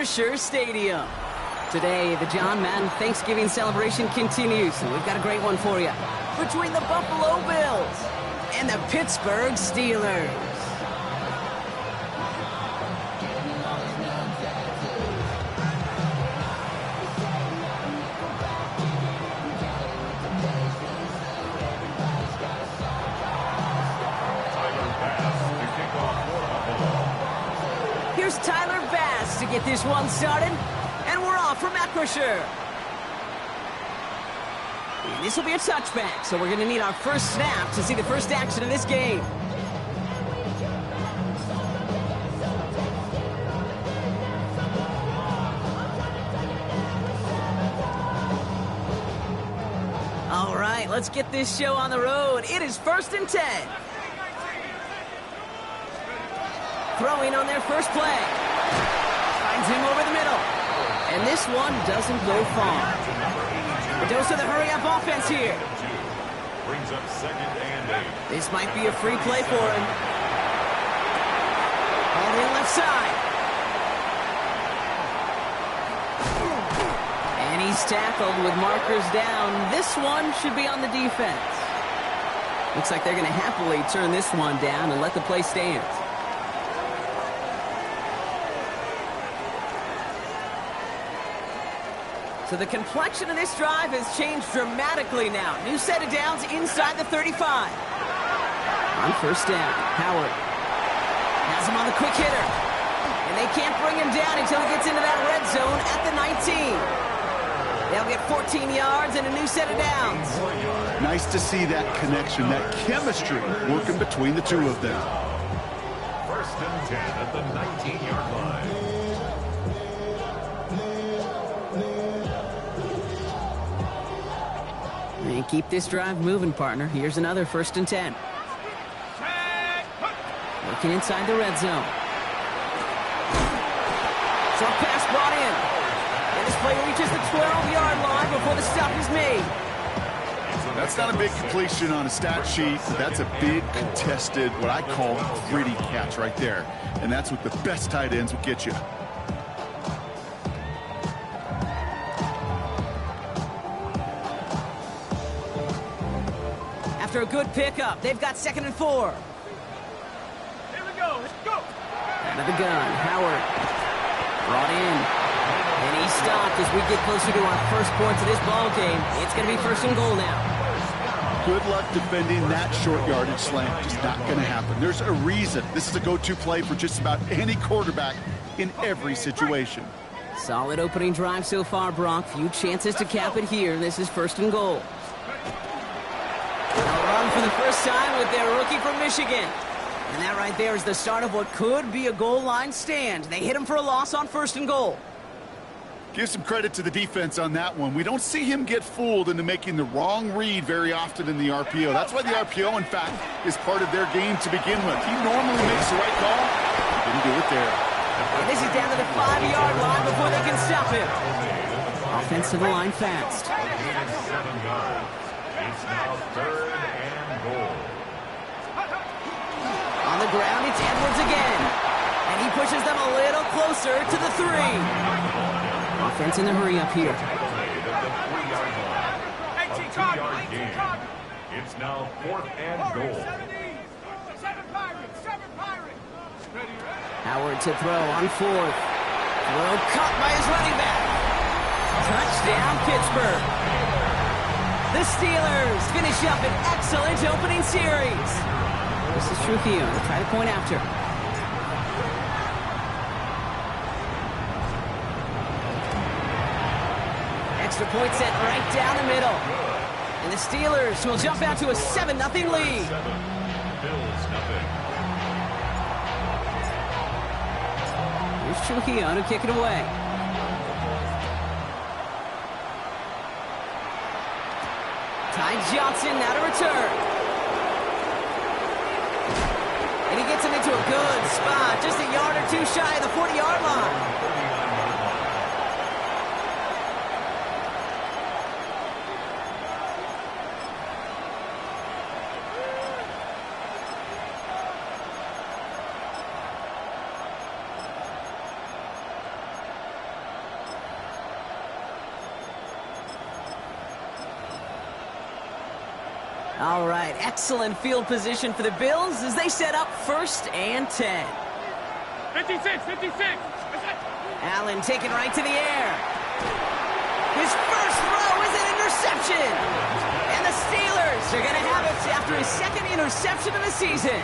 Acrisure Stadium. Today, the John Madden Thanksgiving celebration continues, and we've got a great one for you. Between the Buffalo Bills and the Pittsburgh Steelers. Here's Tyler Bass to get this one started, and we're off from Acrisure. And this will be a touchback, so we're going to need our first snap to see the first action of this game. All right, let's get this show on the road. It is 1st and 10. Throwing on their first play. Finds him over the middle. And this one doesn't go far. A dose of the hurry-up offense here. Brings up 2nd and 8. This might be a free play for him. On the left side. And he's tackled with markers down. This one should be on the defense. Looks like they're going to happily turn this one down and let the play stand. So the complexion of this drive has changed dramatically now. New set of downs inside the 35. On first down, Howard has him on the quick hitter. And they can't bring him down until he gets into that red zone at the 19. They'll get 14 yards and a new set of downs. Nice to see that connection, that chemistry working between the two of them. 1st and 10 at the 19-yard line. And keep this drive moving, partner. Here's another 1st and 10. Working inside the red zone. Short pass brought in. And this play reaches the 12-yard line before the stop is made. That's not a big completion on a stat sheet, but that's a big contested, what I call gritty catch right there. And that's what the best tight ends will get you. After a good pickup, they've got 2nd and 4. Here we go. Let's go. Out of the gun, Howard. Brought in. And he stopped as we get closer to our first points of this ball game. It's going to be 1st and goal now. Good luck defending that short yardage slant. Just not going to happen. There's a reason. This is a go-to play for just about any quarterback in every situation. Solid opening drive so far, Brock. Few chances to cap it here. This is 1st and goal. A run for the first time with their rookie from Michigan. And that right there is the start of what could be a goal line stand. They hit him for a loss on 1st and goal. Give some credit to the defense on that one. We don't see him get fooled into making the wrong read very often in the RPO. That's why the RPO, in fact, is part of their game to begin with. He normally makes the right call. Didn't do it there. And this is down to the 5-yard line before they can stop him. Offensive line fast. It's now 3rd and goal. On the ground, it's Edwards again. And he pushes them a little closer to the 3. Offense in the hurry up here. It's now 4th and goal. Howard to throw on 4th. Throw caught by his running back. Touchdown, Pittsburgh. The Steelers finish up an excellent opening series. This is Trujillo to try to point after. Extra point set right down the middle. And the Steelers will jump out to a 7-0 lead. Bills nothing. Here's Trujillo to kick it away. Ty Johnson now to return. And he gets him into a good spot, just a yard or two shy of the 40-yard line. All right, excellent field position for the Bills as they set up 1st and 10. 56, 56. Allen taken right to the air. His first throw is an interception. And the Steelers are going to have it after his 2nd interception of the season.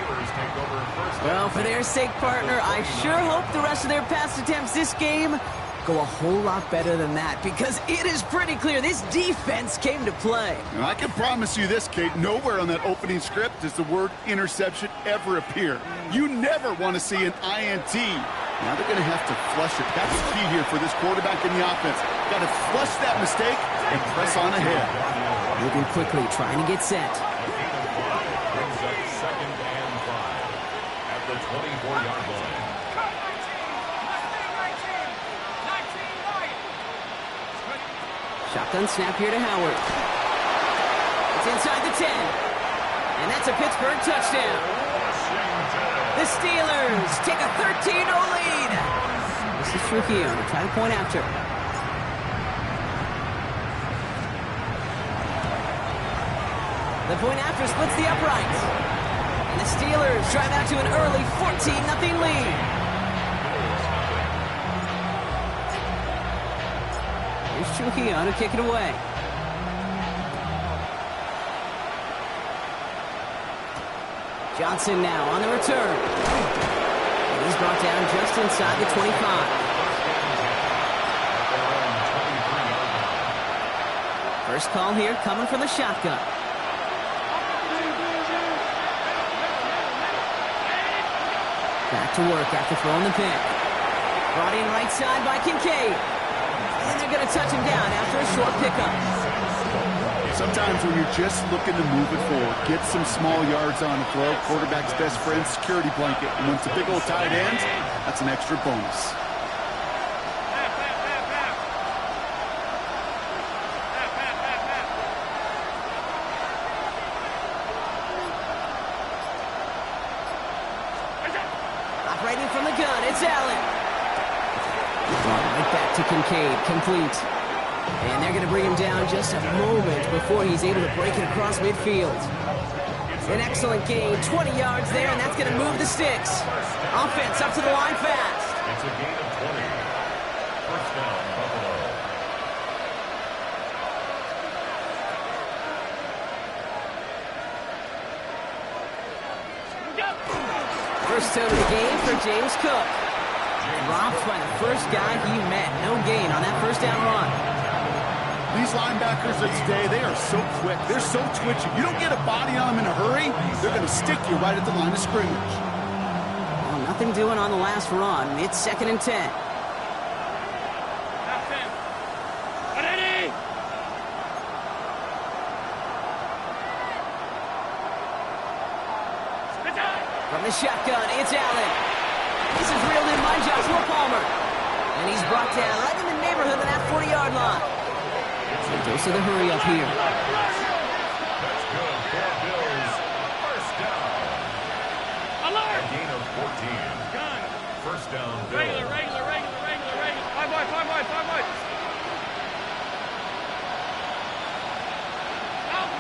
Well, for their sake, partner, I sure hope the rest of their pass attempts this game go a whole lot better than that, because it is pretty clear this defense came to play. And I can promise you this, Kate, nowhere on that opening script does the word interception ever appear. You never want to see an INT. Now they're going to have to flush it. That's the key here for this quarterback in the offense. Got to flush that mistake and press on ahead. Moving quickly, trying to get set. Brings up 2nd and 5 at the 24-yard line. Shotgun snap here to Howard. It's inside the 10. And that's a Pittsburgh touchdown. The Steelers take a 13-0 lead. This is Trujillo to try to point after. The point after splits the uprights. And the Steelers drive out to an early 14-0 lead. Here's Trujillo to kick it away. Johnson now on the return. And he's brought down just inside the 25. First call here coming from the shotgun. Back to work after throwing the pick. Brought in right side by Kincaid. And they're going to touch him down after a short pickup. Sometimes when you're just looking to move it forward, get some small yards on a throw, quarterback's best friend, security blanket. And when it's a big old tight end, that's an extra bonus. Operating from the gun, it's Allen. Right back to Kincaid, complete. And they're going to bring him down just a moment before he's able to break it across midfield. An excellent gain, 20 yards there, and that's going to move the sticks. Offense up to the line fast. It's a gain of 20. First down, Buffalo. First out of the game for James Cook. Dropped by the first guy he met. No gain on that first down run. These linebackers of today, they are so quick. They're so twitchy. You don't get a body on them in a hurry, they're going to stick you right at the line of scrimmage. Well, nothing doing on the last run. It's 2nd and 10. From the shotgun, it's Allen. This is reeled in by Joshua Palmer. And he's brought down right in the neighborhood of that 40-yard line. So dose of the hurry up here. That's good for Bills. First down. Alert! A gain of 14. Gun. First down, Bills. Regular. 5 wide. Out.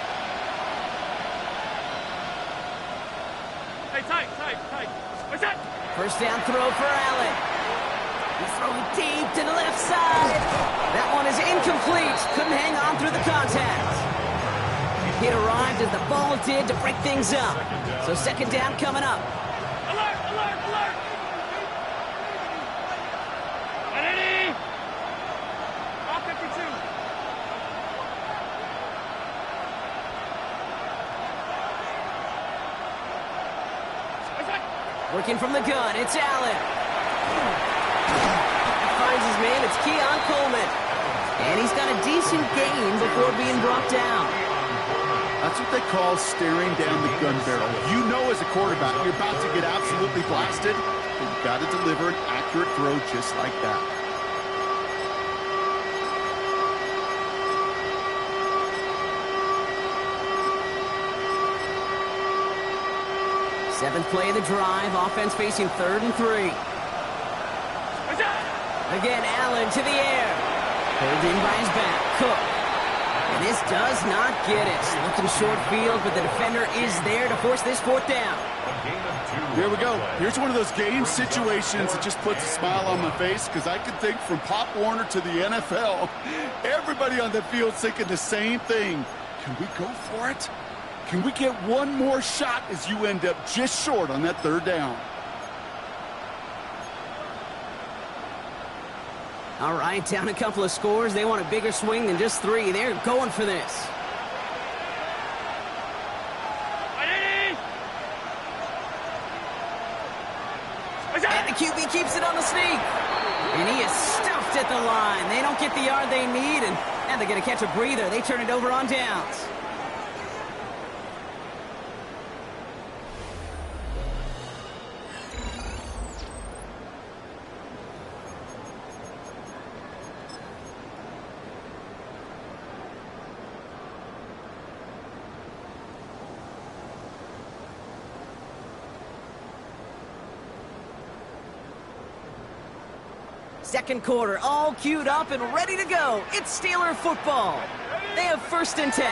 Hey, tight. What's that? First down throw for Allen. He's throwing deep to the left side. That one is incomplete. Couldn't hang on through the contact. It arrived as the ball did to break things up. So 2nd down coming up. Alert! Ready? All 52. What's that? Working from the gun, it's Allen. Finds his man, it's Keon Coleman. And he's got a decent gain before being brought down. That's what they call staring down the gun barrel. You know as a quarterback, you're about to get absolutely blasted, but you've got to deliver an accurate throw just like that. Seventh play of the drive, offense facing 3rd and 3. Again, Allen to the air. Pulled in by his back, Cook. And this does not get it. Looking short field, but the defender is there to force this fourth down. There we go. Here's one of those game situations that just puts a smile on my face because I can think from Pop Warner to the NFL, everybody on the field thinking the same thing. Can we go for it? Can we get one more shot as you end up just short on that third down? All right, down a couple of scores. They want a bigger swing than just 3. They're going for this. And the QB keeps it on the sneak. And he is stuffed at the line. They don't get the yard they need, and they're going to catch a breather. They turn it over on downs. Second quarter, all queued up and ready to go. It's Steeler football. They have 1st and 10.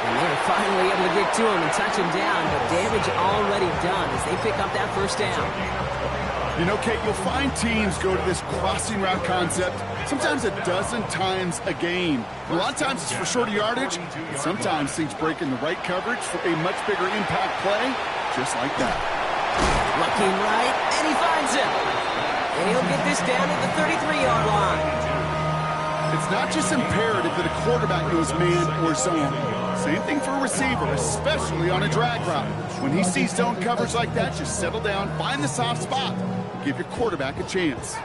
And they're finally able to get to him and touch him down, but damage already done as they pick up that 1st down. You know, Kate, you'll find teams go to this crossing route concept sometimes a dozen times a game. A lot of times it's for shorter yardage, and sometimes things break in the right coverage for a much bigger impact play, just like that. Looking right, and he finds him. And he'll get this down at the 33-yard line. It's not just imperative that a quarterback knows man or zone. Same thing for a receiver, especially on a drag route. When he sees zone coverage like that, just settle down, find the soft spot, give your quarterback a chance.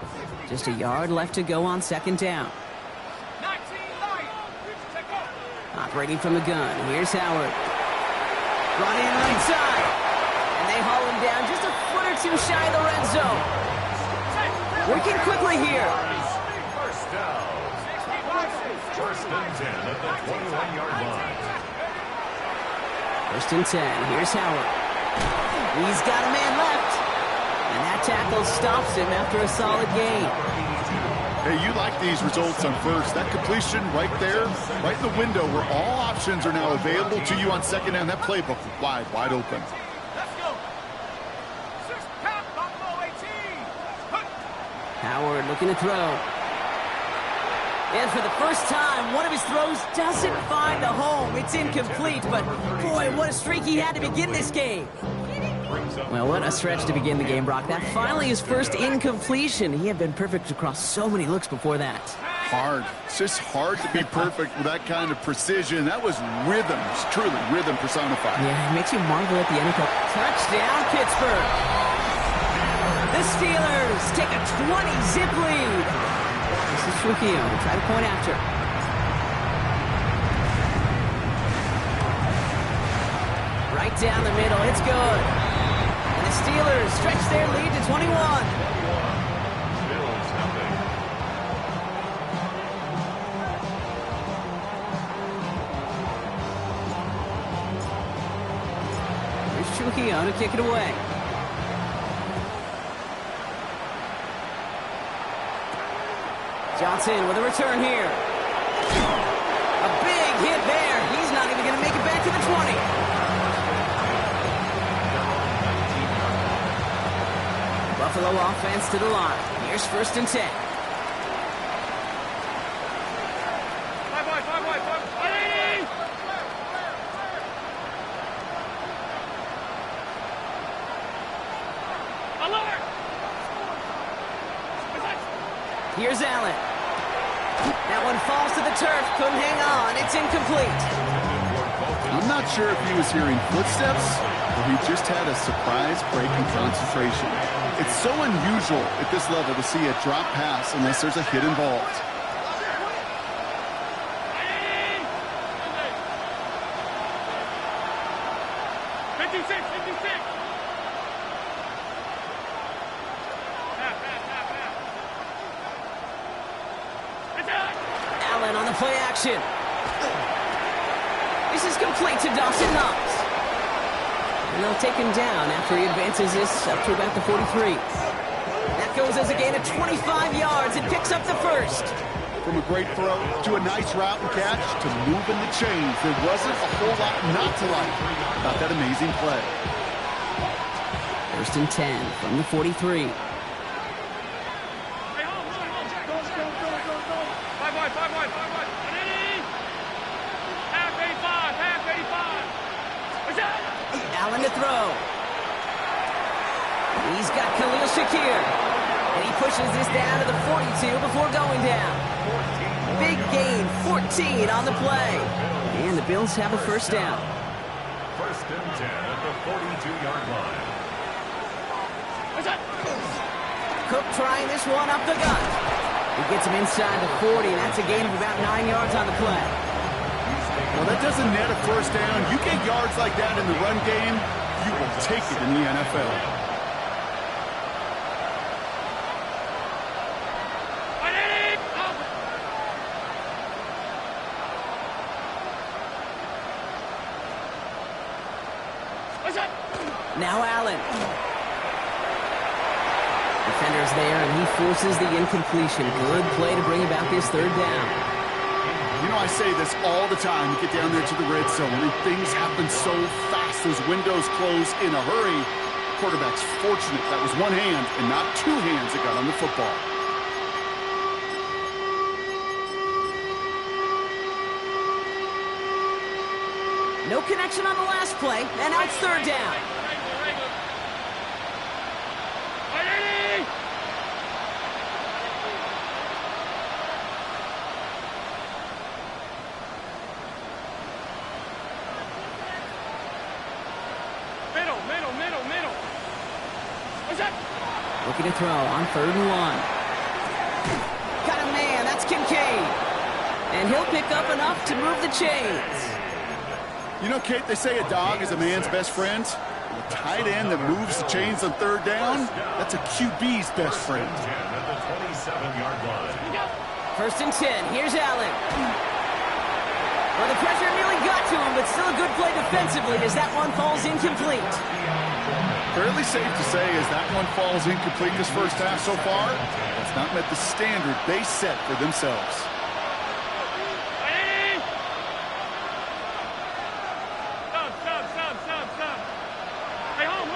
Just a yard left to go on 2nd down. Operating from the gun, here's Howard. Brought in right side. And they haul him down just a foot or 2 shy of the red zone. Working quickly here. First down. 1st and 10 at the 21-yard line. 1st and 10. Here's Howard. He's got a man left. And that tackle stops him after a solid gain. Hey, you like these results on 1st. That completion right there, right in the window where all options are now available to you on 2nd down. That playbook wide open. Howard looking to throw. And for the first time, one of his throws doesn't find a home. It's incomplete, but boy, what a streak he had to begin this game. Well, what a stretch to begin the game, Brock. That finally his first incompletion. He had been perfect across so many looks before that. Hard. It's just hard to be perfect with that kind of precision. That was rhythm. It's truly rhythm personified. Yeah, it makes you marvel at the NFL. Touchdown, Pittsburgh. The Steelers take a 20-zip lead. This is Trujillo to try to point after. Right down the middle. It's good. And the Steelers stretch their lead to 21. Bills nothing. Here's Trujillo to kick it away. Johnson with a return here. A big hit there. He's not even going to make it back to the 20. Buffalo offense to the line. Here's 1st and 10. Here's Allen. That one falls to the turf. Couldn't hang on. It's incomplete. I'm not sure if he was hearing footsteps or he just had a surprise break in concentration. It's so unusual at this level to see a drop pass unless there's a hit involved. Allen on the play action. This is complete to Dawson Knox. And they'll take him down after he advances this up to about the 43. That goes as a gain of 25 yards and picks up the first. From a great throw to a nice route and catch to moving the chains, there wasn't a whole lot not to like about that amazing play. 1st and 10 from the 43. Hey, home, go. Five wide. Ready? Half 85. What's that? Allen to throw. He's got Khalil Shakir. And he pushes this down to the 42 before going down. Big gain, 14 on the play. And the Bills have a first down. 1st and 10 at the 42-yard line. What's that? Cook trying this one up the gut. He gets him inside the 40, and that's a gain of about 9 yards on the play. Well, that doesn't net a first down. You get yards like that in the run game, you will take it in the NFL. Now Allen. Defender's there, and he forces the incompletion. Good play to bring about this 3rd down. You know, I say this all the time. You get down there to the red zone, and things happen so fast. Those windows close in a hurry. Quarterback's fortunate that was one hand and not 2 hands that got on the football. No connection on the last play, and now it's 3rd down. Middle. What's that? Looking to throw on 3rd and 1. Got a man, that's Kincaid. And he'll pick up enough to move the chains. You know, Kate, they say a dog is a man's best friend. A tight end that moves the chains on 3rd down, that's a QB's best friend. 10 at the 27-yard line. 1st and 10, here's Allen. Well, the pressure nearly got to him, but still a good play defensively as that one falls incomplete. Fairly safe to say as that one falls incomplete this first half so far, it's not met the standard they set for themselves. Stop. Hey, home.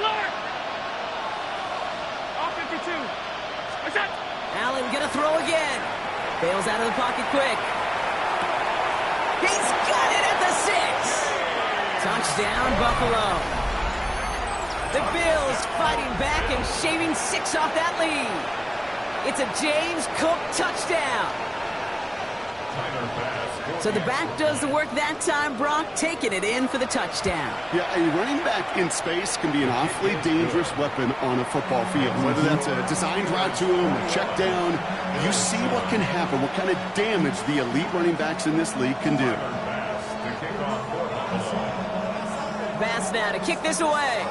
Alert! All 52. What's that? Allen gonna throw again. Bails out of the pocket quick. He's got it at the 6. Touchdown, Buffalo. The Bills fighting back and shaving 6 off that lead. It's a James Cook touchdown. So the back does the work that time, Brock, taking it in for the touchdown. Yeah, a running back in space can be an awfully dangerous weapon on a football field. Whether that's a designed route to him, a check down, you see what can happen, what kind of damage the elite running backs in this league can do. Bass now to kick this away.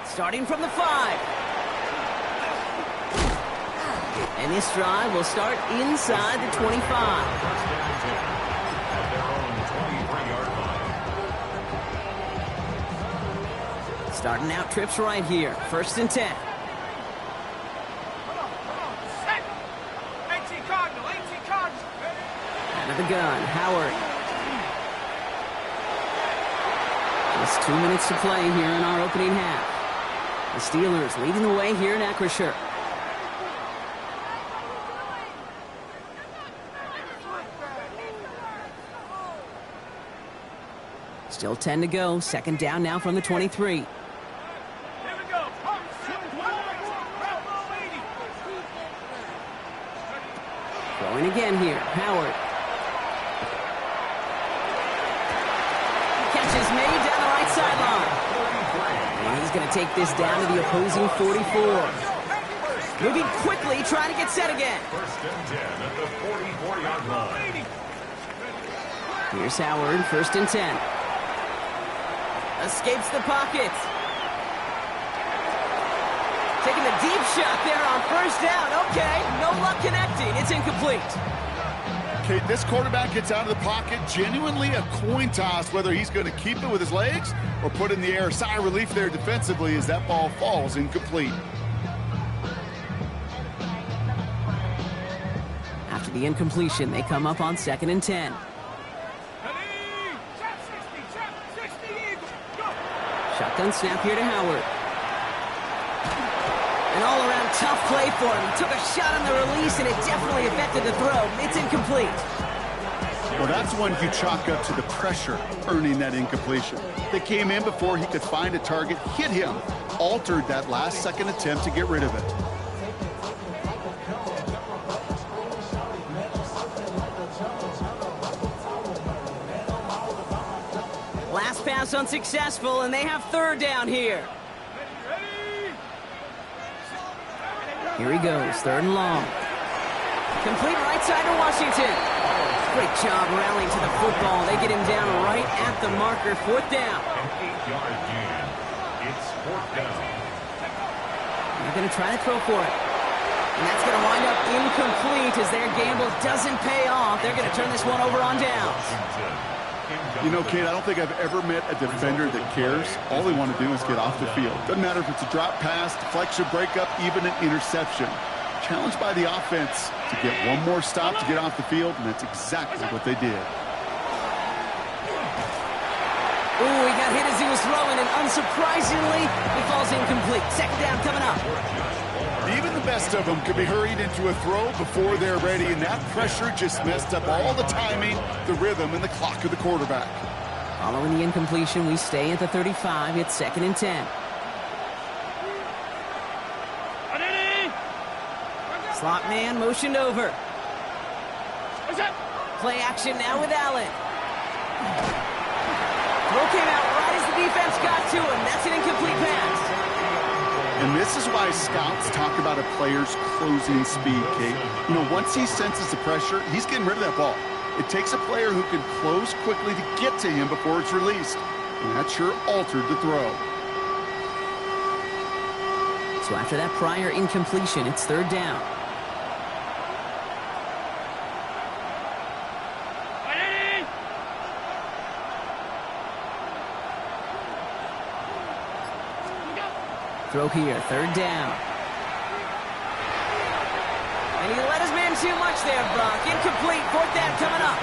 Starting from the 5. And this drive will start inside the 25. Starting out trips right here. 1st and 10. Out of the gun, Howard. Just 2 minutes to play here in our opening half. The Steelers leading the way here in Acrisure. Still 10 to go. 2nd down now from the 23. Here we go. Throwing again here. Howard. Catch is made down the right sideline. And he's going to take this down to the opposing 44. Moving quickly, trying to get set again. 1st and 10 at the 44-yard line. Here's Howard, 1st and 10. Escapes the pocket. Taking the deep shot there on 1st down. Okay, no luck connecting. It's incomplete. Okay, this quarterback gets out of the pocket, genuinely a coin toss, whether he's going to keep it with his legs or put it in the air. Sigh of relief there defensively as that ball falls incomplete. After the incompletion, they come up on 2nd and 10. Shotgun snap here to Howard. An all-around tough play for him. He took a shot on the release, and it definitely affected the throw. It's incomplete. Well, that's one you chalk up to the pressure earning that incompletion. They came in before he could find a target, hit him, altered that last-second attempt to get rid of it. Last pass unsuccessful, and they have 3rd down here. Here he goes, 3rd and long. Complete right side to Washington. Great job rallying to the football. They get him down right at the marker, 4th down. An 8-yard gain. It's 4th down. They're going to try to throw for it. And that's going to wind up incomplete as their gamble doesn't pay off. They're going to turn this one over on downs. You know, Kate, I don't think I've ever met a defender that cares. All they want to do is get off the field. Doesn't matter if it's a drop pass, deflection, breakup, even an interception. Challenged by the offense to get one more stop to get off the field, and that's exactly what they did. Ooh, he got hit as he was throwing, and unsurprisingly, he falls incomplete. 2nd down coming up. Even the best of them could be hurried into a throw before they're ready, and that pressure just messed up all the timing, the rhythm, and the clock of the quarterback. Following the incompletion, we stay at the 35. It's 2nd and 10. Slot man motioned over. Play action now with Allen. Throw came out right as the defense got to him. That's an incomplete pass. And this is why scouts talk about a player's closing speed, Kate. You know, once he senses the pressure, he's getting rid of that ball. It takes a player who can close quickly to get to him before it's released. And that sure altered the throw. So after that prior incompletion, it's 3rd down. Throw here, 3rd down. And he let his man too much there, Brock. Incomplete, 4th down coming up.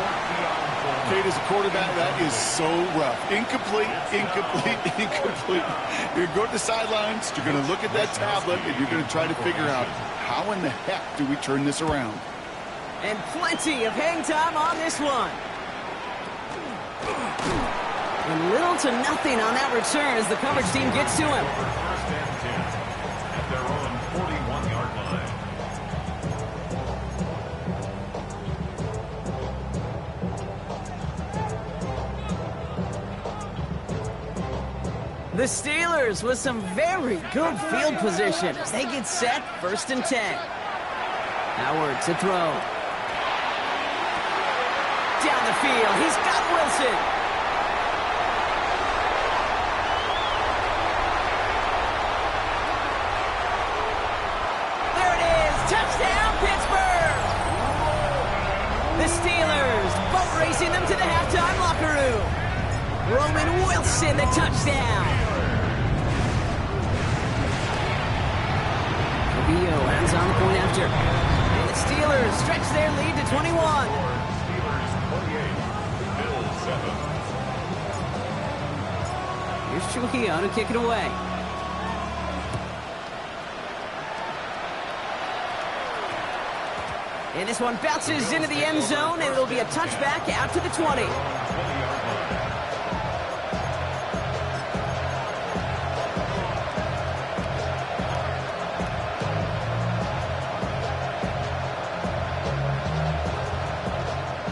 Kate, as a quarterback, that is so rough. Incomplete, incomplete, incomplete. You're going to go to the sidelines, you're going to look at that tablet, and you're going to try to figure out how in the heck do we turn this around. And plenty of hang time on this one. And little to nothing on that return as the coverage team gets to him. At their own 41-yard line. The Steelers with some very good field position as they get set, 1st and 10. Howard to throw. Down the field, he's got Wilson. There it is, touchdown Pittsburgh! The Steelers boat racing them to the halftime locker room. Roman Wilson, the touchdown. Rubio hands on the point after. And the Steelers stretch their lead to 21. Steelers 48, Bills 7. Here's Trujillo to kick it away. And this one bounces into the end zone, and it'll be a touchback out to the 20.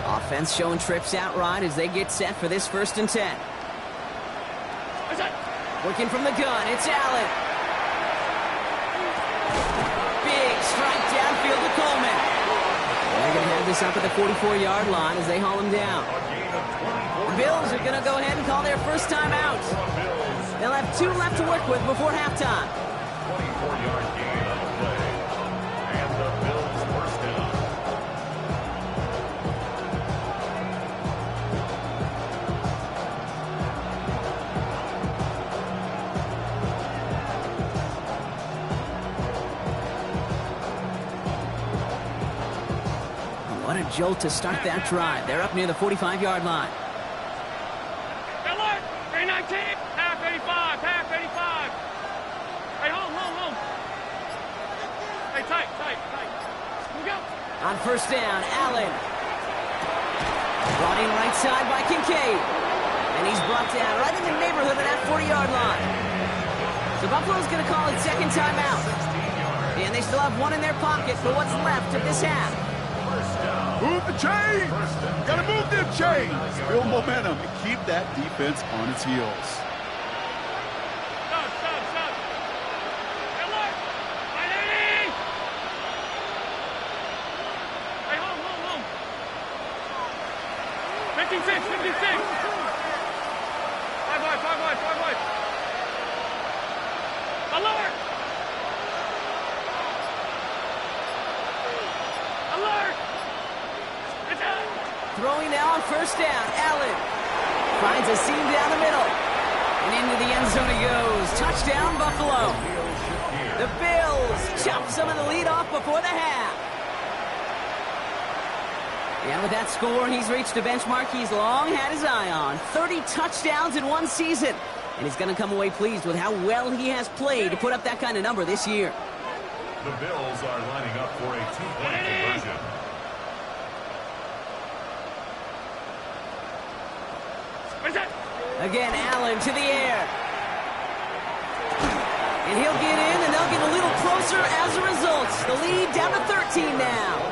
Offense showing trips out right as they get set for this 1st and 10. Working from the gun, it's Allen. Big strike downfield to Coleman. They're going to have this up at the 44-yard line as they haul him down. The Bills are going to go ahead and call their first time out. They'll have 2 left to work with before halftime. 24-yard gain on the play. And the Bills first down. What a jolt to start that drive. They're up near the 45-yard line. Alert! 319! Half 85! Half 85! Hey, home! Hey, tight! Here we go! On first down, Allen. Brought in right side by Kincaid. And he's brought down right in the neighborhood of that 40-yard line. So Buffalo's going to call it second timeout. And they still have one in their pocket for what's left of this half. Move the chains! Gotta move them chains! Build momentum and keep that defense on its heels. Stop! Alert! 180! Hey, home! 56! 5 wide! Alert! It's out! Throwing now on first down, Allen. Finds a seam down the middle. And into the end zone he goes. Touchdown, Buffalo. The Bills chop some of the lead off before the half. And with that score, he's reached a benchmark he's long had his eye on. 30 touchdowns in one season. And he's going to come away pleased with how well he has played to put up that kind of number this year. The Bills are lining up for a two-point conversion. What's that? Again, Allen to the air. And he'll get in, and they'll get a little closer as a result. The lead down to 13 now.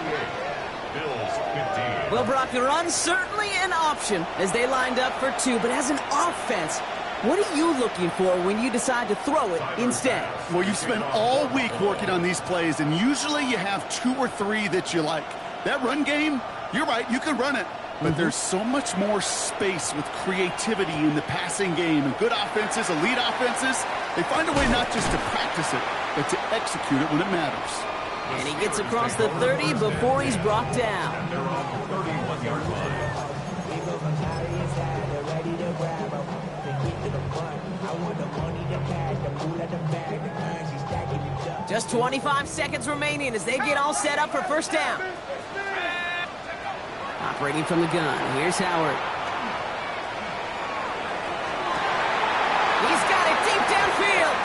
Bills 15. Well, Brock, the run certainly an option as they lined up for two. But as an offense, what are you looking for when you decide to throw it instead? Well, you've spent all week working on these plays, and usually you have 2 or 3 that you like. That run game, you're right, you can run it. But there's so much more space with creativity in the passing game. And good offenses, elite offenses, they find a way not just to practice it, but to execute it when it matters. And he gets across the 30 before he's brought down. They're on the 31-yard line. Just 25 seconds remaining as they get all set up for first down. Operating from the gun, here's Howard. He's got it deep downfield.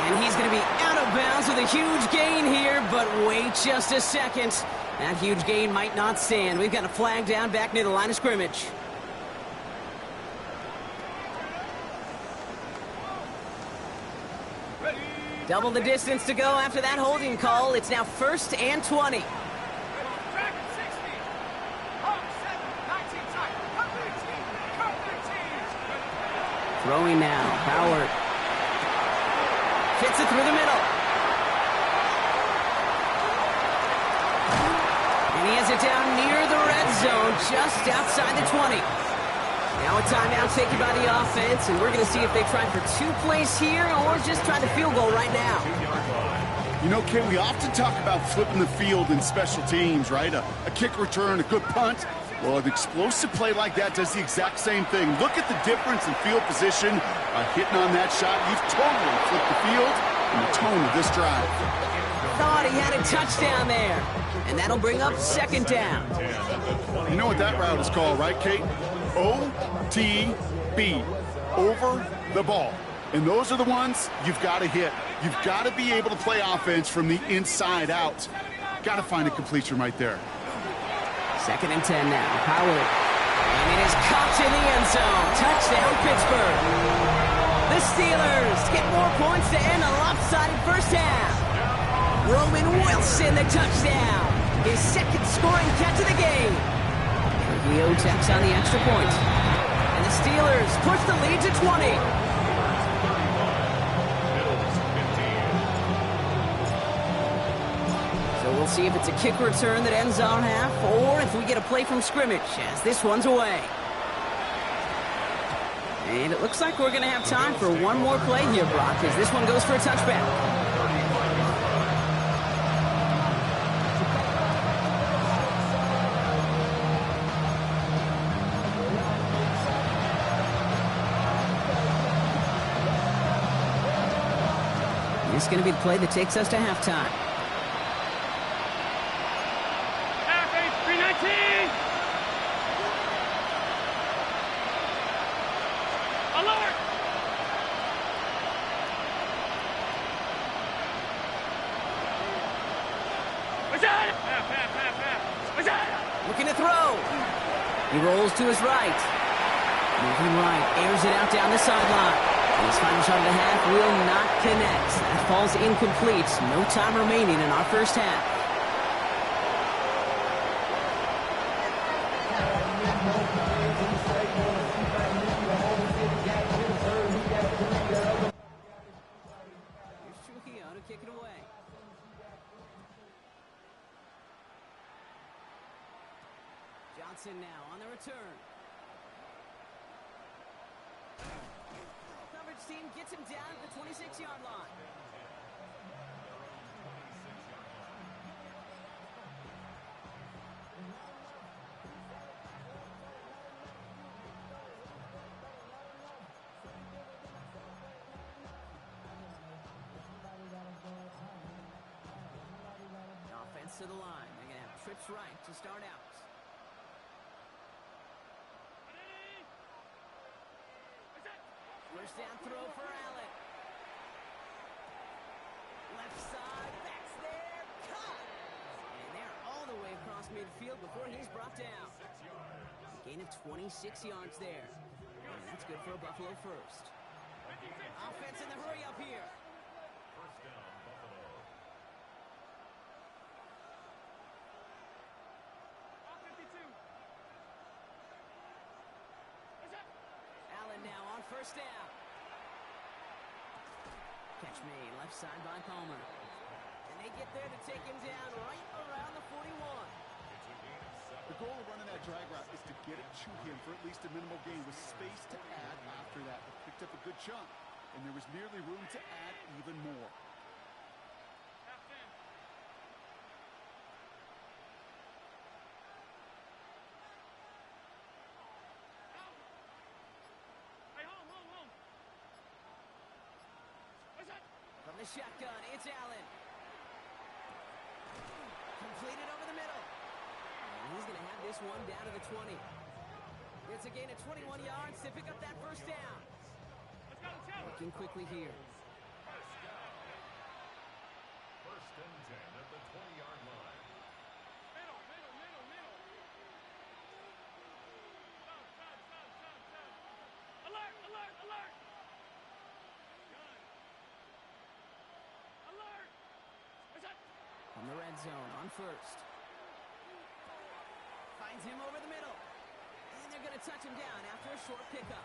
And he's going to be out of bounds with a huge gain here, but wait just a second. That huge gain might not stand. We've got a flag down back near the line of scrimmage. Double the distance to go after that holding call. It's now 1st and 20. Throwing now, Howard. Fits it through the middle. And he has it down near the red zone, just outside the 20. Now a timeout taken by the offense, and we're going to see if they try for 2 plays here or just try the field goal right now. You know, Ken, we often talk about flipping the field in special teams, right? A kick return, a good punt. Well, an explosive play like that does the exact same thing. Look at the difference in field position by hitting on that shot. You've totally flipped the field and the tone of this drive. Thought he had a touchdown there, and that'll bring up second down. You know what that route is called, right, Kate? OTB, over the ball. And those are the ones you've got to hit. You've got to be able to play offense from the inside out. Got to find a completion right there. 2nd and 10 now. Howard. And it is caught in the end zone. Touchdown, Pittsburgh. The Steelers get more points to end a lopsided first half. Roman Wilson, the touchdown. His 2nd scoring catch of the game. Leo tacks on the extra point. And the Steelers push the lead to 20. So we'll see if it's a kick return that ends on half, or if we get a play from scrimmage, as this one's away. And it looks like we're going to have time for one more play here, Brock, as this one goes for a touchback. This is going to be the play that takes us to halftime. Half 85! Looking to throw. He rolls to his right. Moving right, airs it out down the sideline. And his final shot of the half will not connect. That falls incomplete. No time remaining in our first half. Kick it away. Johnson now on the return. Coverage team gets him down at the 26-yard line. To the line. They're going to have trips right to start out. First down throw for Allen. Left side, that's there, cut! And they're all the way across midfield before he's brought down. Gain of 26 yards there. And that's good for a Buffalo first. Offense in the hurry up here. First down, Buffalo. Allen now on first down. Catch made left side by Palmer. And they get there to take him down right around the 41. The goal of running that drag route is to get it to him for at least a minimal gain with space to add after that. They picked up a good chunk, and there was nearly room to add even more. From the shotgun, it's Allen. Completed over the middle. And he's going to have this one down to the 20. It's a gain of 21 yards to pick up that first down. Working quickly here. First and 10 at the 20-yard line. Middle. Alert! From the red zone on first. Finds him over the middle. And they're going to touch him down after a short pickup.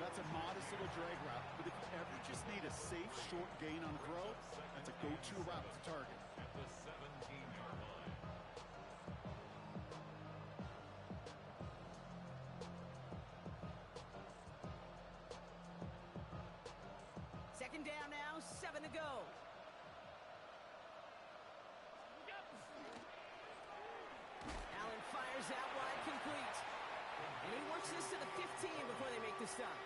That's a modest little drag route, but if you ever just need a safe, short gain on throw, that's a go-to route to target. At the 17-yard line. Second down now, 7 to go. Allen fires out wide, complete. And he works this to the 15 before they make the stop.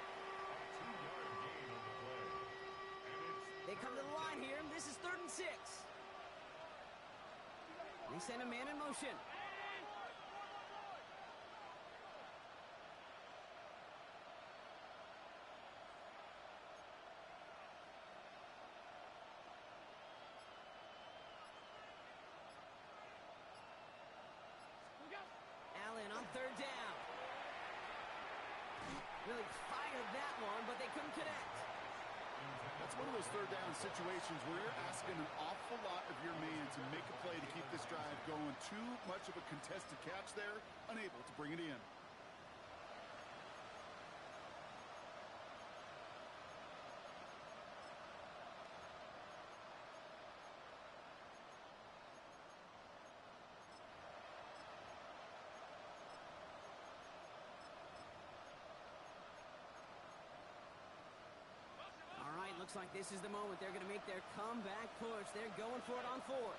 2-yard gain on the play. And They come to the line here. This is 3rd and 6. They send a man in motion. Allen on 3rd down. Really fired that one, but they couldn't connect. That's one of those third down situations where you're asking an awful lot of your man to make a play to keep this drive going. Too much of a contested catch there, unable to bring it in. Looks like this is the moment they're going to make their comeback push. They're going for it on 4th.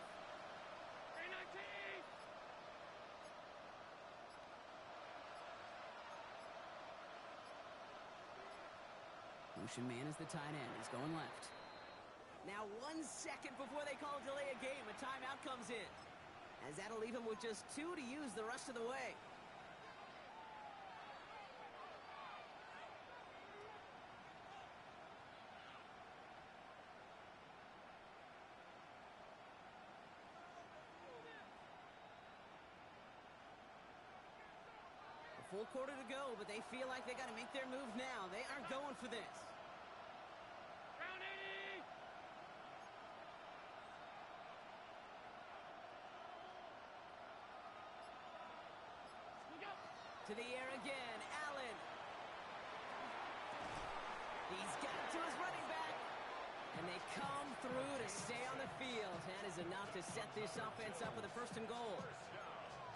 Motion man is the tight end. He's going left. Now 1 second before they call delay a game, a timeout comes in. As that'll leave him with just 2 to use the rest of the way. full quarter to go, but they feel like they got to make their move now. They are going for this. Round 80! Look out! To the air again, Allen. He's got it to his running back. And they come through to stay on the field. That is enough to set this offense up with a 1st and goal.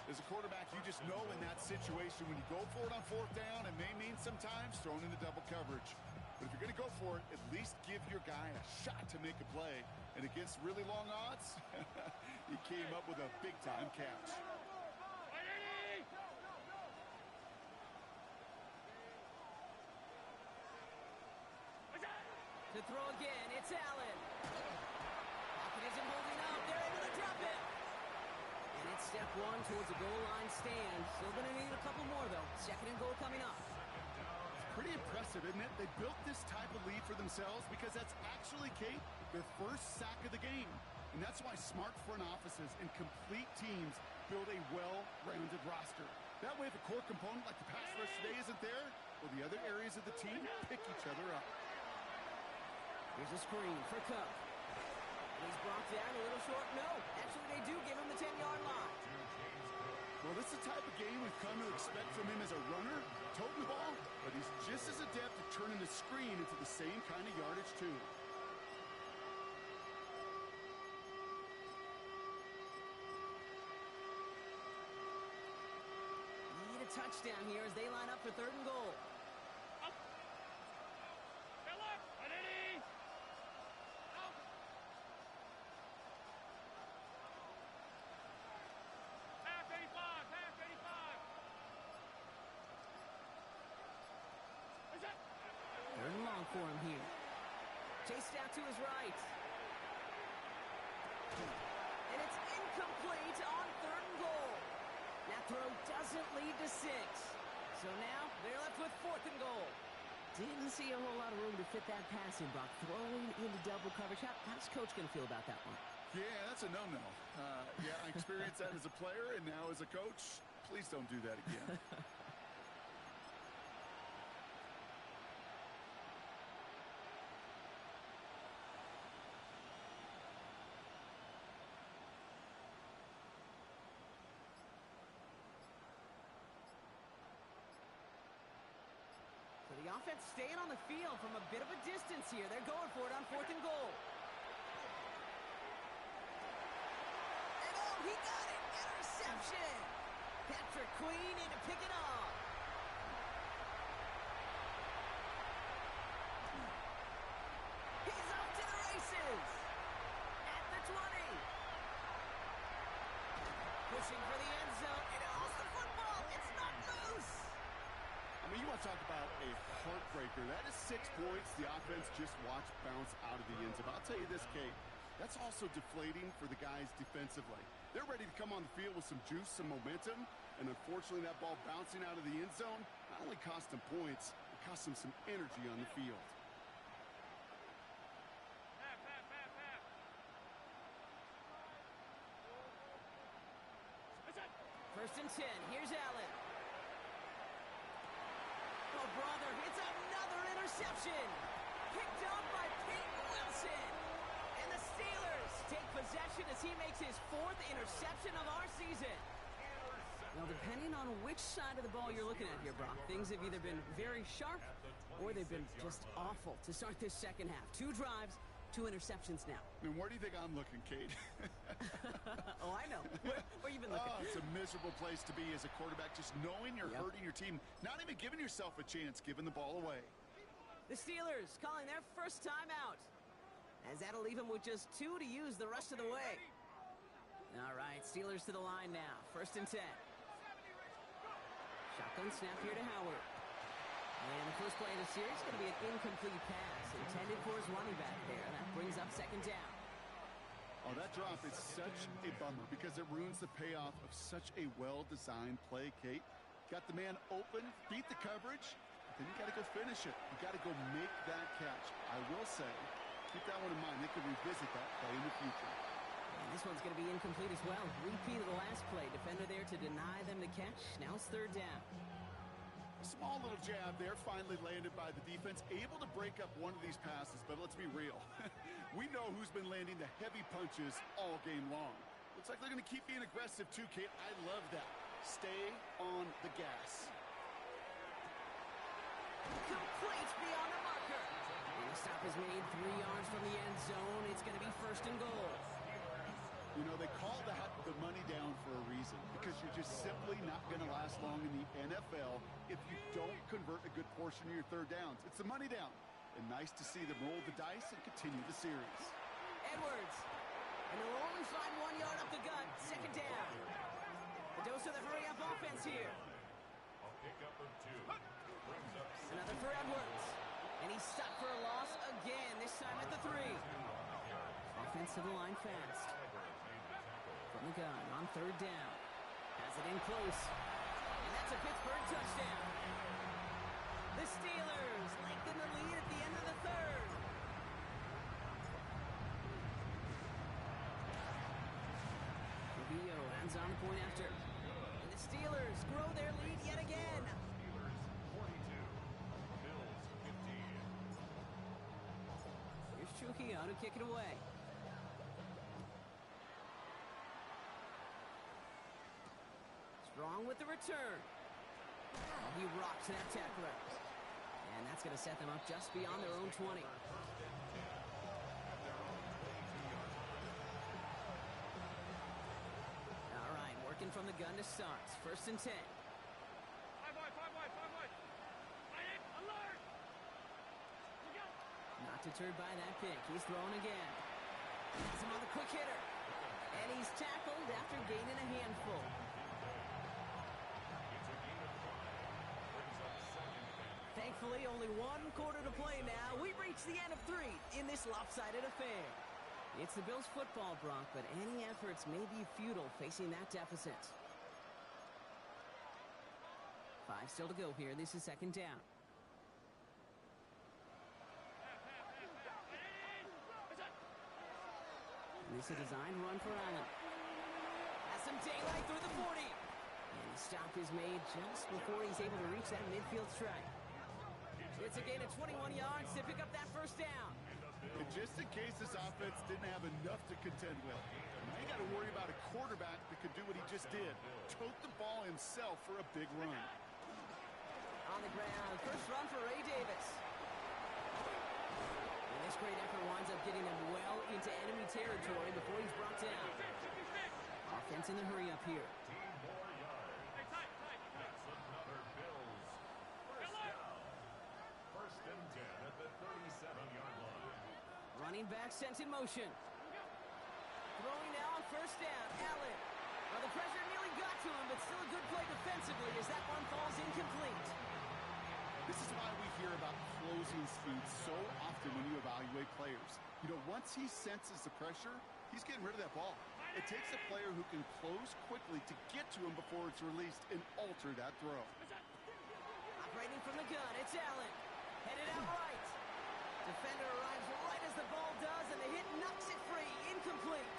As a quarterback, you just know in that situation when you go for it on 4th down, it may mean sometimes thrown into double coverage. But if you're going to go for it, at least give your guy a shot to make a play. And against really long odds, he came up with a big-time catch. To throw again, it's Allen. Pocket isn't holding up. They're able to drop it. And it's step 1 towards a goal line stand. Still going to need a couple more, though. 2nd and goal coming up. It's pretty impressive, isn't it? They built this type of lead for themselves because that's actually, Kate, their first sack of the game. And that's why smart front offices and complete teams build a well-rounded roster. That way, if a core component like the pass rush today isn't there, well, the other areas of the team pick each other up. Here's a screen for Cook. He's brought down a little short. No, actually they do give him the 10-yard line. Well, this is the type of game we've come to expect from him as a runner, toting the ball, but he's just as adept at turning the screen into the same kind of yardage, too. Need a touchdown here as they line up for 3rd and goal. Third and long for him here. Chased out to his right. And it's incomplete on 3rd and goal. That throw doesn't lead to 6. So now they're left with 4th and goal. Didn't see a whole lot of room to fit that pass in, Brock. Throwing into double coverage. How's Coach going to feel about that one? Yeah, that's a no-no. Yeah, I experienced that as a player, and now as a coach, please don't do that again. So the offense staying on the field from a bit of a distance here. They're going for it on 4th and goal. And oh, he got it! Interception! Patrick Queen in to pick it off. He's off to the races! At the 20. Pushing for the end zone. And it's the football! It's not loose! I mean, you want to talk about a heartbreaker. That is 6 points the offense just watched bounce out of the end zone. I'll tell you this, Kate, that's also deflating for the guys defensively. They're ready to come on the field with some juice, some momentum, and unfortunately that ball bouncing out of the end zone not only cost them points, it cost them some energy on the field. First and 10. Here's Allen. Oh, brother, it's another interception. Picked up by Peyton Wilson. And the Steelers take possession as he makes his 4th interception of our season. Now, depending on which side of the ball you're looking at here, Brock, things have either been very sharp or they've been just awful to start this second half. 2 drives, 2 interceptions now. And where do you think I'm looking, Kate? Oh, I know. Where you been looking? Oh, it's a miserable place to be as a quarterback, just knowing you're hurting your team, not even giving yourself a chance, giving the ball away. The Steelers calling their first timeout, as that'll leave them with just 2 to use the rest of the way. All right, Steelers to the line now. First and 10. Shotgun snap here to Howard. And the first play of the series is going to be an incomplete pass intended for his running back there. That brings up 2nd down. Oh, that drop is such a bummer because it ruins the payoff of such a well-designed play, Kate. Got the man open, beat the coverage, but then you got to go finish it. You got to go make that catch. I will say, keep that one in mind. They could revisit that play in the future. And this one's going to be incomplete as well. Repeat of the last play. Defender there to deny them the catch. Now it's 3rd down. Small little jab there, finally landed by the defense. Able to break up one of these passes, but let's be real. We know who's been landing the heavy punches all game long. Looks like they're going to keep being aggressive too, Kate. I love that. Stay on the gas. Complete beyond the marker. And the stop is made 3 yards from the end zone. It's going to be first and goal. You know, they call that the money down for a reason, because you're just simply not going to last long in the NFL if you don't convert a good portion of your third downs. It's the money down. And nice to see them roll the dice and continue the series. Edwards. And they'll only find 1 yard up the gut. Second down. A dose of the hurry-up offense here. A pickup of 2. Brings up Another for Edwards. And he's stopped for a loss again, this time at the 3. Offense to the line fast. From the gun on third down. Has it in close. And that's a Pittsburgh touchdown. The Steelers lengthen the lead at the end of the third. Rubio hands on the point after. And the Steelers grow their lead yet again. Steelers 42. Bills 15. Here's Trujillo to kick it away. Strong with the return. Oh, he rocks that tackler. And that's going to set them up just beyond their own 20. All right, working from the gun to start. First and 10. 5 wide, 5 wide, 5 wide. Light it, alert! Look out! Not deterred by that pick. He's throwing again. Has him on the quick hitter. And he's tackled after gaining a handful. Thankfully, only 1 quarter to play now. We've reached the end of 3 in this lopsided affair. It's the Bills football, Brock, but any efforts may be futile facing that deficit. 5 still to go here. This is second down. And this is a designed run for Allen. Has some daylight through the 40. And the stop is made just before he's able to reach that midfield strike. It's a gain of 21 yards to pick up that first down. And just in case this offense didn't have enough to contend with, now you got to worry about a quarterback that could do what he just did. Tote the ball himself for a big run. On the ground, first run for Ray Davis. And this great effort winds up getting him well into enemy territory before he's brought down. Offense in the hurry up here. That's another Bills first down. First and 10 at the 37-yard line. Running back sent in motion. Throwing now on first down. Allen. Well, the pressure nearly got to him, but still a good play defensively as that one falls incomplete. This is why we hear about closing speed so often when you evaluate players. You know, once he senses the pressure, he's getting rid of that ball. It takes a player who can close quickly to get to him before it's released and alter that throw. Operating from the gun, it's Allen. Headed out right. Defender arrives right as the ball does, and the hit knocks it free. Incomplete.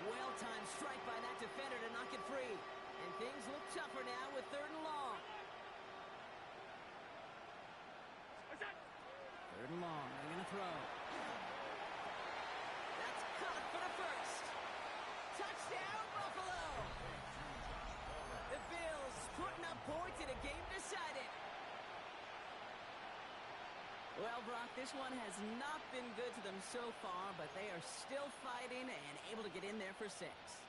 Well-timed strike by that defender to knock it free. And things look tougher now with third and long. Third and long, they're going to throw. That's caught for the first. Touchdown, Buffalo! The Bills putting up points in a game decided. Well, Brock, this one has not been good to them so far, but they are still fighting and able to get in there for 6.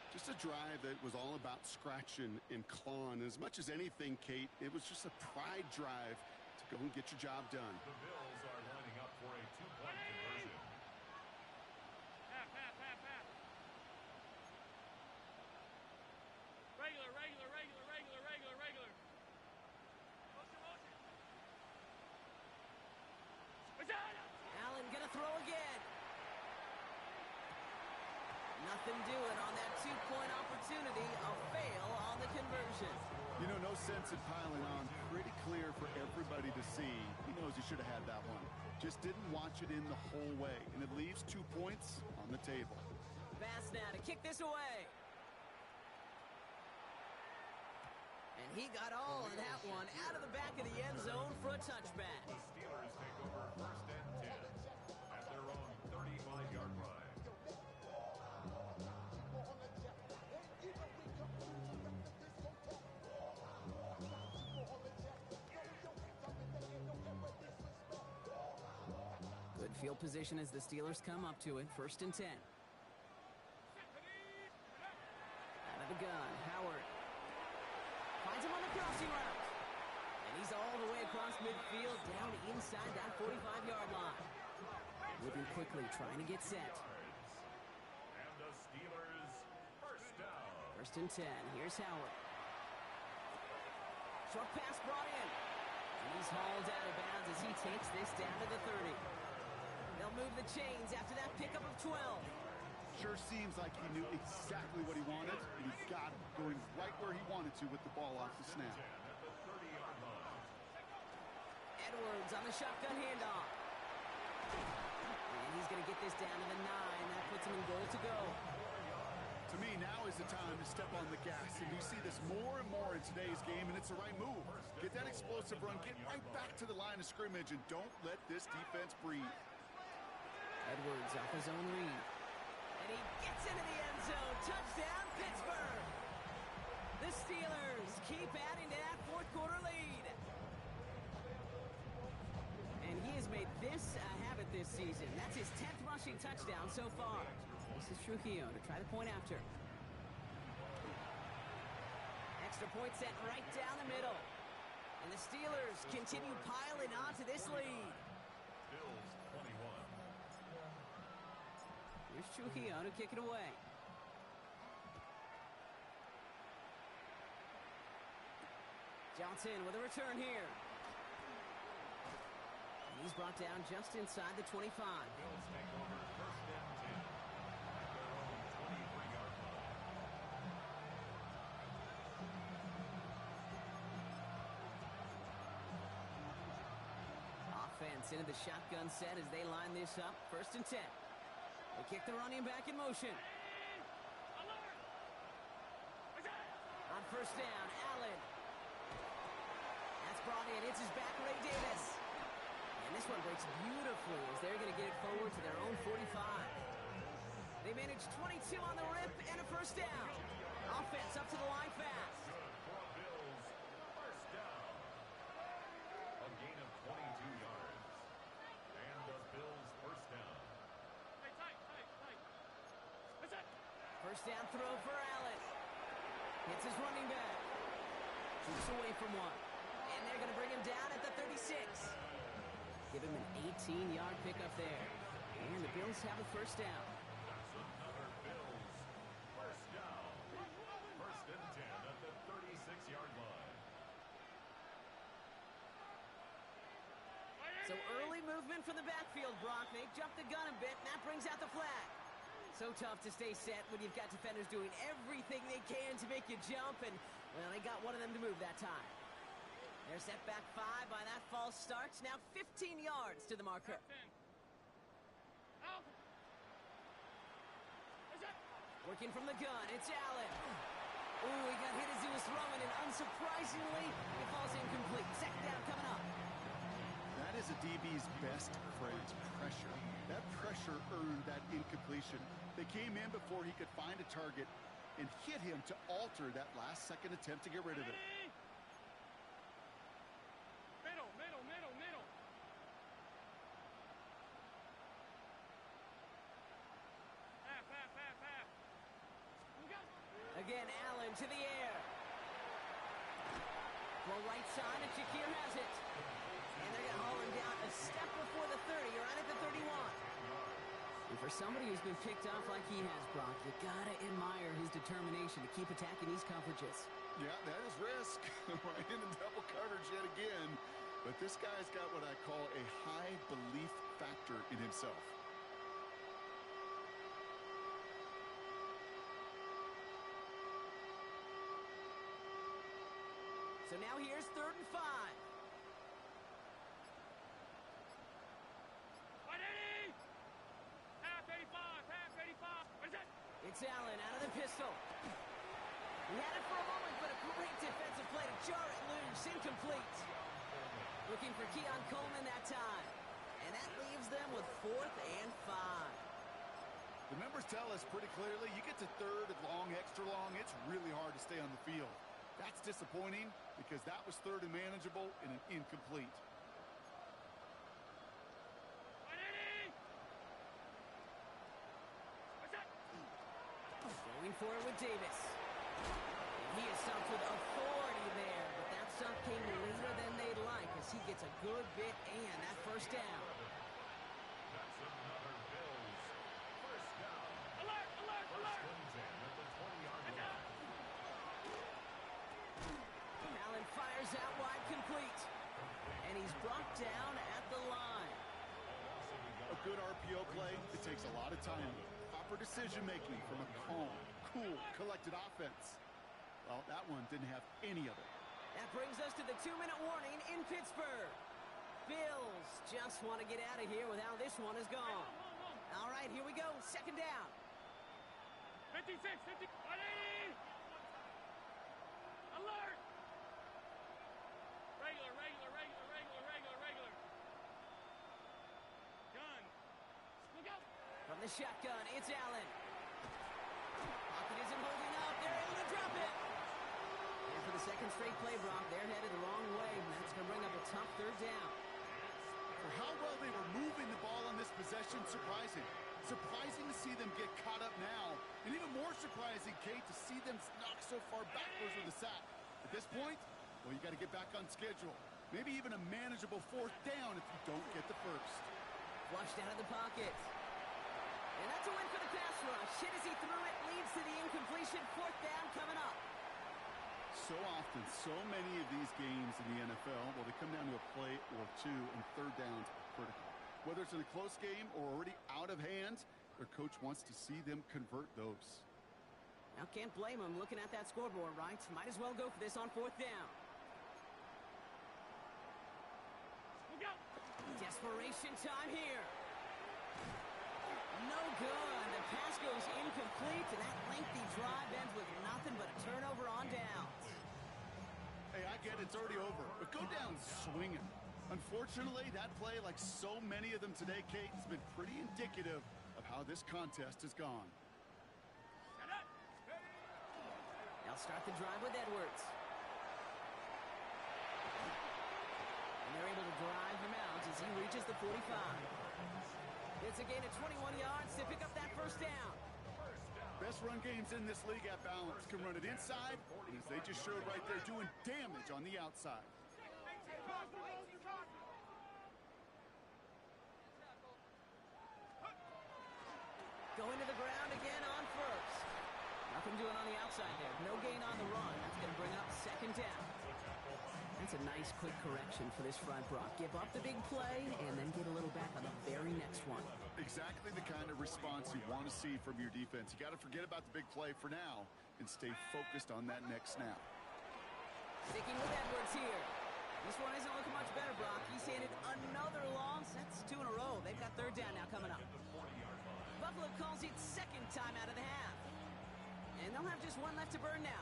Just a drive that was all about scratching and clawing. As much as anything, Kate, it was just a pride drive to go and get your job done. The Bills are lining up for a 2-point conversion. Half. Regular. Allen gonna throw again. Nothing doing on that 2-point opportunity. A fail on the conversion. You know, no sense in piling on. Pretty clear for everybody to see. He knows he should have had that one. Just didn't watch it in the whole way. And it leaves 2 points on the table. Bass now to kick this away. And He got all of that one out of the back of the end zone for a touchback. The Steelers take over first and 10 at their own 35-yard line. Good field position as the Steelers come up to it. First and 10. Out of the gun, Howard. Finds him on the crossing route. And he's all the way across midfield, down inside that 45-yard line. Moving quickly, trying to get set. And the Steelers first down. First and 10. Here's Howard. Short pass brought in. And he's hauled out of bounds as he takes this down to the 30. They'll move the chains after that pickup of 12. Sure seems like he knew exactly what he wanted, and he got it, going right where he wanted to with the ball off the snap. At the 30-yard line. Edwards on the shotgun handoff. And he's going to get this down to the 9. That puts him in goal to go. To me, now is the time to step on the gas, and we see this more and more in today's game, and it's the right move. Get that explosive run, get right back to the line of scrimmage, and don't let this defense breathe. Edwards off his own read. And he gets into the end zone. Touchdown, Pittsburgh. The Steelers keep adding to that fourth quarter lead. And he has made this a habit this season. That's his 10th rushing touchdown so far. This is Trujillo to try the point after. Extra point set right down the middle. And the Steelers continue piling on to this lead. Bills 21. Here's Trujillo to kick it away. Johnson with a return here. And he's brought down just inside the 25. Bills take over first and 10 at their own 23-yard line. Offense into the shotgun set as they line this up. First and 10. They kick the running back in motion. On first down, Allen. That's brought in. It's his back, Ray Davis. And this one breaks beautifully as they're going to get it forward to their own 45. They manage 22 on the rip and a first down. Offense up to the line fast. Good for Bills. First down. A gain of 22 yards. And the Bills first down. First down throw for Allen. Hits his running back. Keeps away from one. And they're going to bring him down at the 36. Give him an 18-yard pickup there. And the Bills have a first down. That's another Bills first down. First and 10 at the 36-yard line. So early movement from the backfield, Brock. They jumped the gun a bit, and that brings out the flag. So tough to stay set when you've got defenders doing everything they can to make you jump, and, well, they got one of them to move that time. They're set back 5 by that false start. Now 15 yards to the marker. Working from the gun, it's Allen. Ooh, he got hit as he was throwing, and unsurprisingly, it falls incomplete. Second down coming up. That is a DB's best friend, pressure. That pressure earned that incompletion. They came in before he could find a target and hit him to alter that last-second attempt to get rid of it. Middle. Half. Again, Allen to the air. Well, right side, and Shakir has it. And they're going to haul him down a step before the 30. You're right at the 31. And for somebody who's been picked off like he has, Brock, you got to admire his determination to keep attacking these coverages. Yeah, that is risk. Right into double coverage yet again. But this guy's got what I call a high belief factor in himself. So now here's 3rd and 5. Half 85. What is that? It's Allen out of the pistol. He had it for a moment, but a great defensive play to complete. Looking for Keon Coleman that time. And that leaves them with 4th and 5. The numbers tell us pretty clearly, you get to 3rd and long, extra long, it's really hard to stay on the field. That's disappointing because that was 3rd and manageable and an incomplete. Going for it with Davis. He is stopped with authority there, but that stop came later than they'd like as he gets a good bit and that first down. That's another Bills first down. Alert, alert, First alert. and 10 at the 20-yard line. Allen fires out wide complete. And he's brought down at the line. A good RPO play, it takes a lot of time. Proper decision-making from a calm, cool, collected offense. Well, that one didn't have any of it. That brings us to the 2-minute warning in Pittsburgh. Bills just want to get out of here with how this one is gone. All right, here we go. 2nd down. 56, 50, 180. Alert. Regular, regular, regular, regular, regular, regular. Gun. Look out. From the shotgun, it's Allen. Pocket isn't holding up. They're able to drop it. And for the 2nd straight play, Brock, they're headed the wrong way. And that's going to bring up a tough 3rd down. For how well they were moving the ball on this possession, surprising. Surprising to see them get caught up now. And even more surprising, Kate, to see them knock so far backwards with a sack. At this point, well, you got to get back on schedule. Maybe even a manageable 4th down if you don't get the first. Flushed out of the pocket. And that's a win for the pass rush. Hit as he threw it, leads to the incompletion. 4th down coming up. So often, so many of these games in the NFL, well, they come down to a play or two, and 3rd downs are critical. Whether it's in a close game or already out of hand, their coach wants to see them convert those. Now, can't blame him looking at that scoreboard, right? Might as well go for this on 4th down. Look out. Desperation time here. No good. The pass goes incomplete, and that lengthy drive ends with nothing but a turnover on downs. Hey, I get it's already over, but go down swinging. Unfortunately, that play, like so many of them today, Kate, has been pretty indicative of how this contest has gone. Shut up. They'll start the drive with Edwards. And they're able to drive him out as he reaches the 45. It's a gain of 21 yards to pick up that 1st down. Best run games in this league at balance. Can run it inside, and as they just showed right there, doing damage on the outside. Going to the ground again on 1st. Nothing doing on the outside there. No gain on the run. That's going to bring up 2nd down. That's a nice quick correction for this front, Brock. Give up the big play and then get a little back on the very next one. Exactly the kind of response you want to see from your defense. You got to forget about the big play for now and stay focused on that next snap. Sticking with Edwards here. This one isn't looking much better, Brock. He's handed another loss. That's 2 in a row. They've got 3rd down now coming up. Buffalo calls it 2nd time out of the half. And they'll have just 1 left to burn now.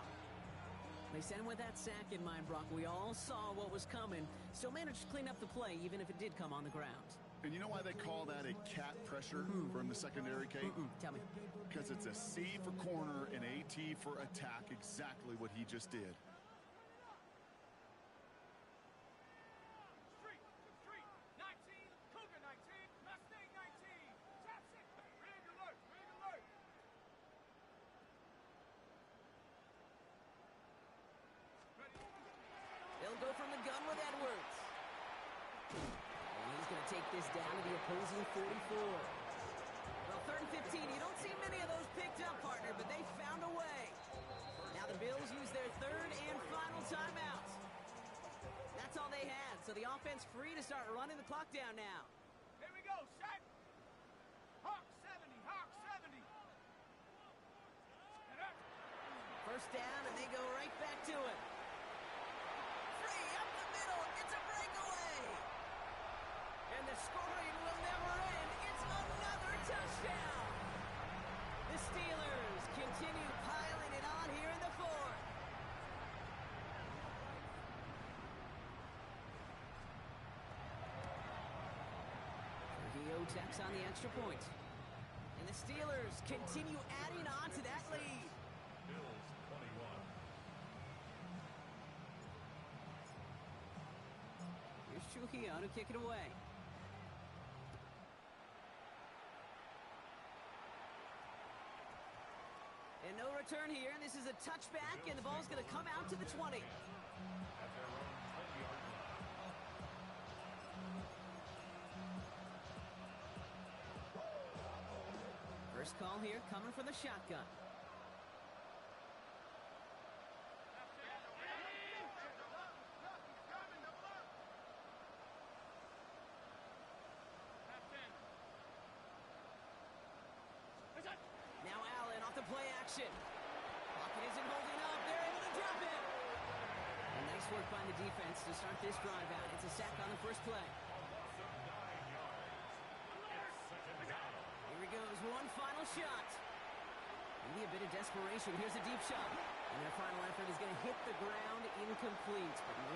They sent him with that sack in mind, Brock. We all saw what was coming. Still managed to clean up the play, even if it did come on the ground. And you know why they call that a cat pressure from the secondary, Kate? Tell me. Because it's a C for corner and a T for attack, exactly what he just did. Street, 19, Cougar 19, Mustang 19, Top 6, rig alert, rig alert. They'll go from the gun with Edwards. And he's going to take this down to the opposing 44. Well, 3rd and 15. You don't see many of those picked up, partner, but they found a way. Now the Bills use their 3rd and final timeout. That's all they had, so the offense free to start running the clock down now. Here we go, set. Hawk 70, Hawk 70. Get up. 1st down, and they go right back to it. Free up the middle. It's a breakaway. And the scoring will never end. It's another touchdown. The Steelers continue piling it on here in the 4th. So tacks on the extra point. And the Steelers continue adding on to that lead. Bills 21. Here's Trujillo to kick it away. And no return here, and this is a touchback, and the ball's going to come out to the 20. At their own 20-yard line. First call here coming from the shotgun. Now Allen off the play action. Pocket isn't holding up. They're able to drop it. And nice work by the defense to start this drive out. It's a sack on the first play. A loss of 9 yards. It's second down. Here he goes. One final shot. Maybe a bit of desperation. Here's a deep shot. And their final effort is going to hit the ground incomplete. But no